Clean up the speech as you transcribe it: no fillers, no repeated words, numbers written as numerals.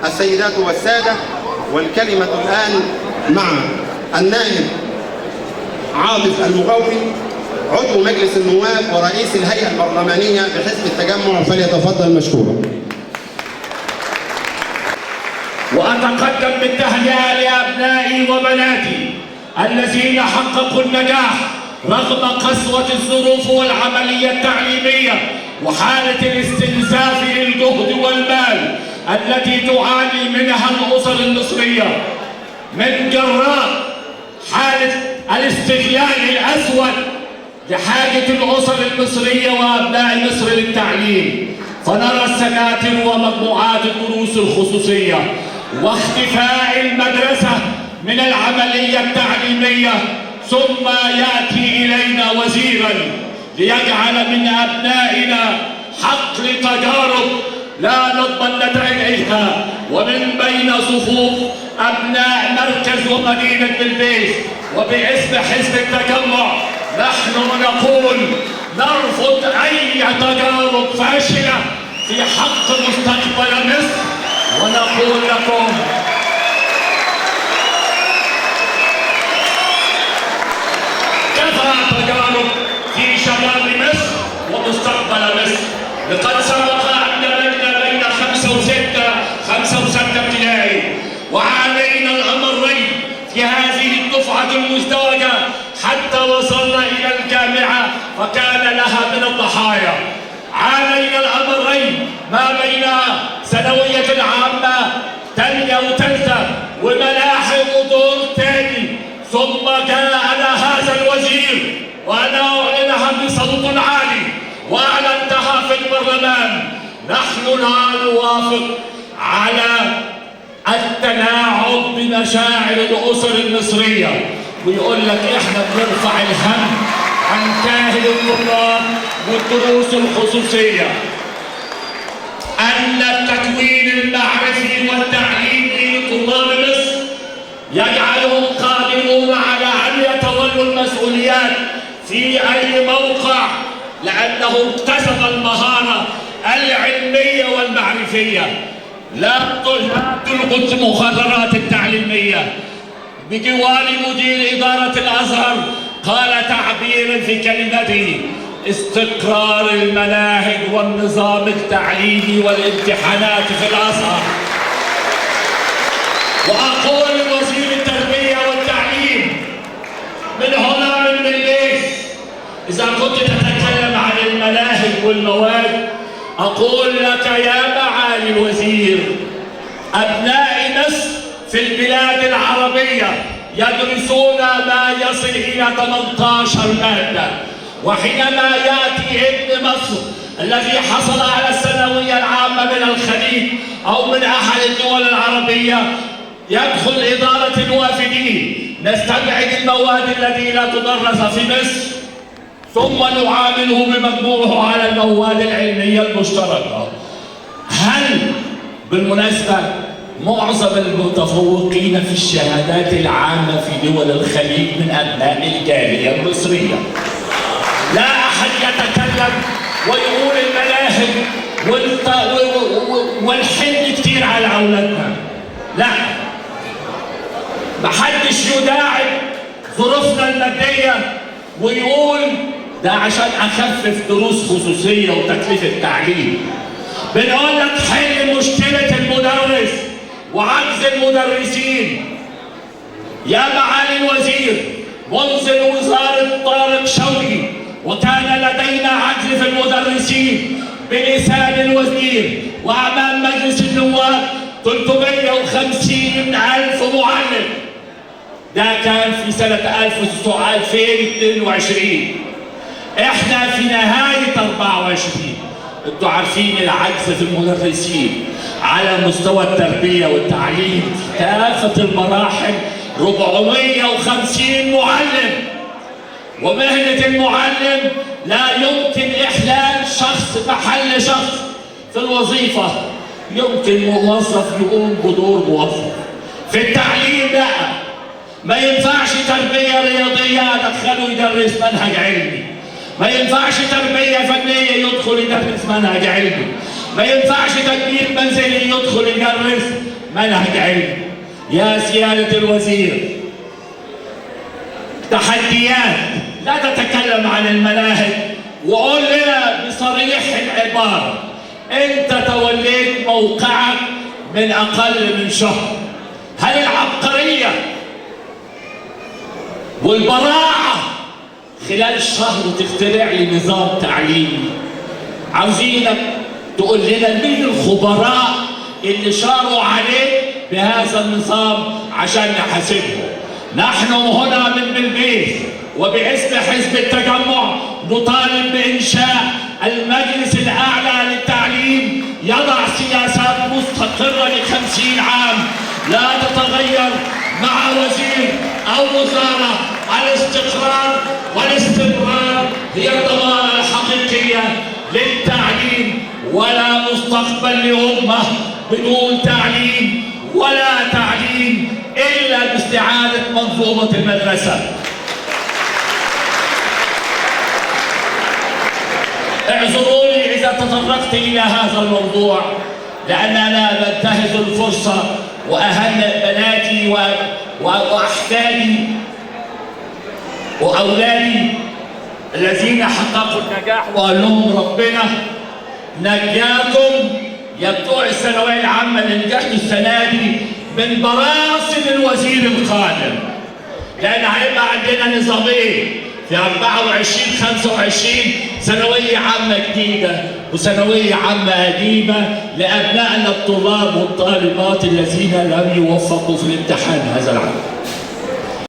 السيدات والسادة، والكلمة الآن مع النائب عاطف المغوي عضو مجلس النواب ورئيس الهيئة البرلمانية بحزب التجمع، فليتفضل مشكورا. وأتقدم بالتهنئة لأبنائي وبناتي الذين حققوا النجاح رغم قسوة الظروف والعملية التعليمية وحالة الاستنزاف للجهد والمال التي تعاني منها الأسر المصرية من جراء حالة الاستغلال الأسود لحاجة الأسر المصرية وأبناء مصر للتعليم. فنرى السناتر ومجموعات الدروس الخصوصية واختفاء المدرسة من العملية التعليمية، ثم يأتي إلينا وزيرا ليجعل من أبنائنا حقل تجارب لا نضمن نتائجها، ومن بين صفوف أبناء مركز ومدينة بلبيس وباسم حزب التجمع نحن نقول نرفض أي تجارب فاشلة في حق مستقبل مصر، ونقول لكم كفى تجارب في شباب مصر ومستقبل مصر. لقد سبق أن دمجنا بين 5 و6 ابتدائي، وعانينا الأمرين في هذه الدفعة المزدوجة حتى وصلنا إلى الجامعة فكان لها من الضحايا. عانينا الأمرين ما بين ثانوية عامة تانية وثالثة وملاحق ودور تاني، ثم جاءنا هذا الوزير وأنا أعلنها بصوت عالي وأعلنتها في البرلمان: نحن لا نوافق على التلاعب بمشاعر الأسر المصرية. ويقول لك احنا بنرفع الهم عن كاهل الطلاب والدروس الخصوصية. أن التكوين المعرفي والتعليمي لطلاب مصر يجعلهم قادرون على أن يتولوا المسؤوليات في أي موقع، لأنهم اكتسبوا المهارة العلمية والمعرفية. لا تلغوا المقررات التعليمية. بجوار مدير إدارة الأزهر قال تعبيرا في كلمته: استقرار المناهج والنظام التعليمي والامتحانات في الأزهر. وأقول لوزير التربية والتعليم من هنا من بلبيس: إذا كنت تتكلم عن المناهج والمواد، أقول لك يا معالي الوزير، أبناء مصر في البلاد العربية يدرسون ما يصل إلى 18 مادة، وحينما يأتي ابن مصر الذي حصل على الثانوية العامة من الخليج أو من أحد الدول العربية يدخل إدارة الوافدين، نستبعد المواد التي لا تدرس في مصر ثم نعامله بمجموعه على المواد العلمية المشتركة. هل بالمناسبة معظم المتفوقين في الشهادات العامة في دول الخليج من أبناء الجالية المصرية؟ لا أحد يتكلم ويقول المناهج والحمل كتير على أولادنا. لا، محدش يداعب ظروفنا المادية ويقول ده عشان أخفف دروس خصوصية وتكلفة تعليم. بنقول لك حل مشكلة المدرس وعجز المدرسين. يا معالي الوزير، منذ وزارة طارق شوقي وكان لدينا عجز في المدرسين بلسان الوزير وأمام مجلس النواب 350,000 معلم. ده كان في سنة 2022. احنا في نهاية 24. انتوا عارفين العجز في المدرسين على مستوى التربية والتعليم في كافة المراحل 450 معلم. ومهنة المعلم لا يمكن إحلال شخص محل شخص في الوظيفة. يمكن موظف يقوم بدور موظف. في التعليم لا، ما ينفعش تربية رياضية أدخله يدرس منهج علمي، ما ينفعش تربية فنية يدخل يدرس منهج علمي، ما ينفعش تدبير منزلي يدخل يدرس منهج علمي. يا سيادة الوزير، تحديات، لا تتكلم عن المناهج وقول لنا بصريح العبارة، انت توليت موقعك من اقل من شهر، هل العبقرية والبراعة خلال شهر تخترع لي نظام تعليمي؟ عاوزينك تقول لنا مين الخبراء اللي شاروا عليه بهذا النظام عشان نحاسبهم. نحن هنا من بلبيس وباسم حزب التجمع نطالب بإنشاء المجلس الأعلى للتعليم يضع سياسات مستقرة ل50 عام لا تتغير مع وزير أو وزارة. الاستقرار والاستمرار هي الضمانة الحقيقية للتعليم، ولا مستقبل لأمة بدون تعليم، ولا تعليم إلا باستعادة منظومة المدرسة. اعذروني إذا تطرقت إلى هذا الموضوع، لأن أنا بنتهز الفرصة وأهنئ بناتي وأحفادي وأولادي الذين حققوا النجاح وأقول لهم ربنا نجاكم يا بتوع الثانوية العامة اللي نجحتوا السنة دي من براثن الوزير القادم، لأن هيبقى عندنا نظامين في 24 25 ثانوية عامة جديدة وثانوية عامة قديمة لأبنائنا الطلاب والطالبات الذين لم يوفقوا في الامتحان هذا العام.